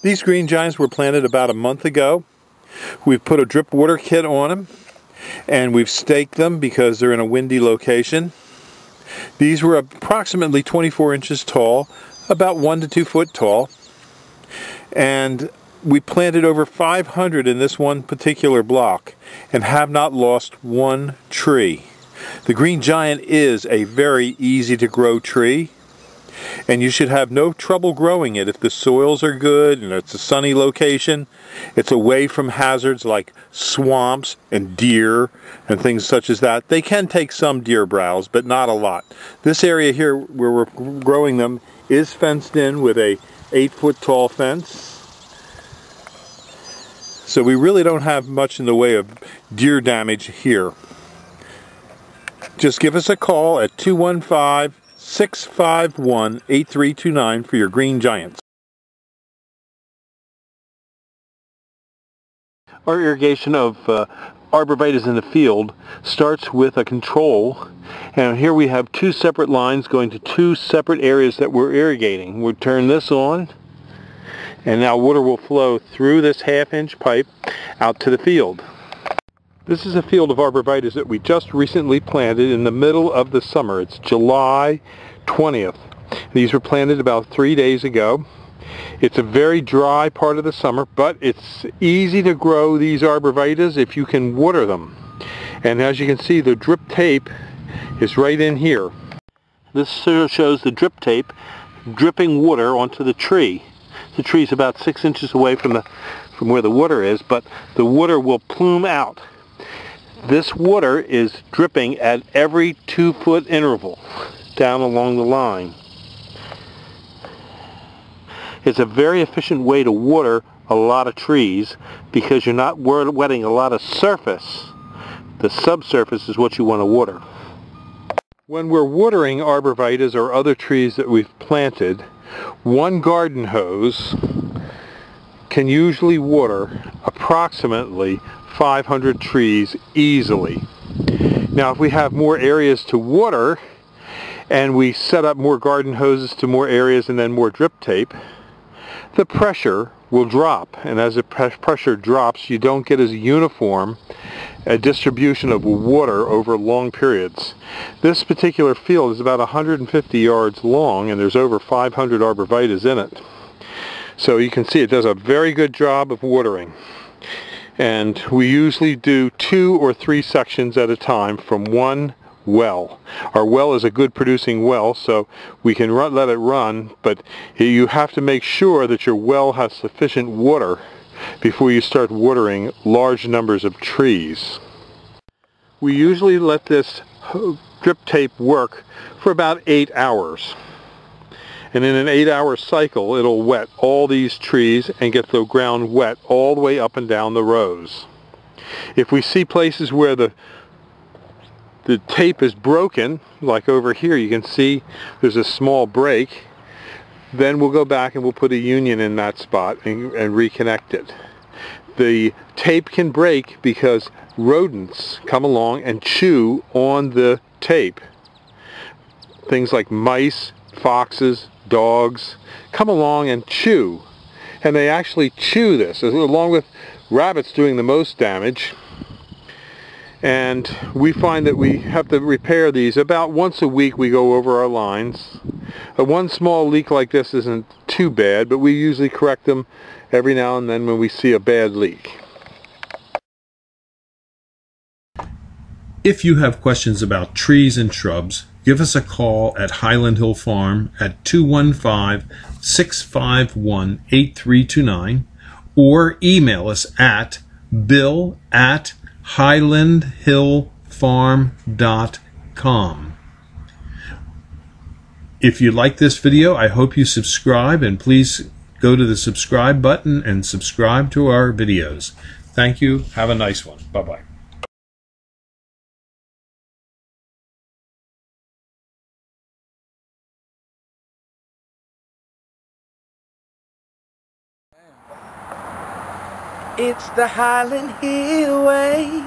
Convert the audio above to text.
These green giants were planted about a month ago. We've put a drip water kit on them, and we've staked them because they're in a windy location. These were approximately 24 inches tall, about 1 to 2 foot tall, and we planted over 500 in this one particular block and have not lost one tree. The green giant is a very easy to grow tree, and you should have no trouble growing it if the soils are good and it's a sunny location. It's away from hazards like swamps and deer and things such as that. They can take some deer browse, but not a lot. This area here where we're growing them is fenced in with a 8-foot tall fence. So we really don't have much in the way of deer damage here. Just give us a call at 215-651-8329 for your green giants. Our irrigation of arborvitaes in the field starts with a control, and here we have 2 separate lines going to 2 separate areas that we're irrigating. We'll turn this on, and now water will flow through this 1/2-inch pipe out to the field. This is a field of arborvitaes that we just recently planted in the middle of the summer. It's July 20th. These were planted about 3 days ago. It's a very dry part of the summer, but it's easy to grow these arborvitaes if you can water them. And as you can see, the drip tape is right in here. This shows the drip tape dripping water onto the tree. The tree is about 6 inches away from where the water is, but the water will plume out. This water is dripping at every 2-foot interval down along the line. It's a very efficient way to water a lot of trees because you're not wetting a lot of surface. The subsurface is what you want to water. When we're watering arborvitaes or other trees that we've planted, one garden hose can usually water approximately 500 trees easily. Now if we have more areas to water and we set up more garden hoses to more areas and then more drip tape, the pressure will drop, and as the pressure drops you don't get as uniform a distribution of water over long periods. This particular field is about 150 yards long and there's over 500 arborvitaes in it. So you can see it does a very good job of watering. And we usually do 2 or 3 sections at a time from one well. Our well is a good producing well, so we can let it run, but you have to make sure that your well has sufficient water before you start watering large numbers of trees. We usually let this drip tape work for about 8 hours. And in an 8-hour cycle, it'll wet all these trees and get the ground wet all the way up and down the rows. If we see places where the tape is broken, like over here, you can see there's a small break, then we'll go back and we'll put a union in that spot and reconnect it. The tape can break because rodents come along and chew on the tape. Things like mice, foxes, dogs come along and chew, and they actually chew this along with rabbits doing the most damage, and we find that we have to repair these about once a week. We go over our lines. One small leak like this isn't too bad, but we usually correct them every now and then when we see a bad leak. If you have questions about trees and shrubs, give us a call at Highland Hill Farm at 215-651-8329 or email us at bill@highlandhillfarm.com. If you like this video, I hope you subscribe, and please go to the subscribe button and subscribe to our videos. Thank you. Have a nice one. Bye-bye. It's the Highland Hill way.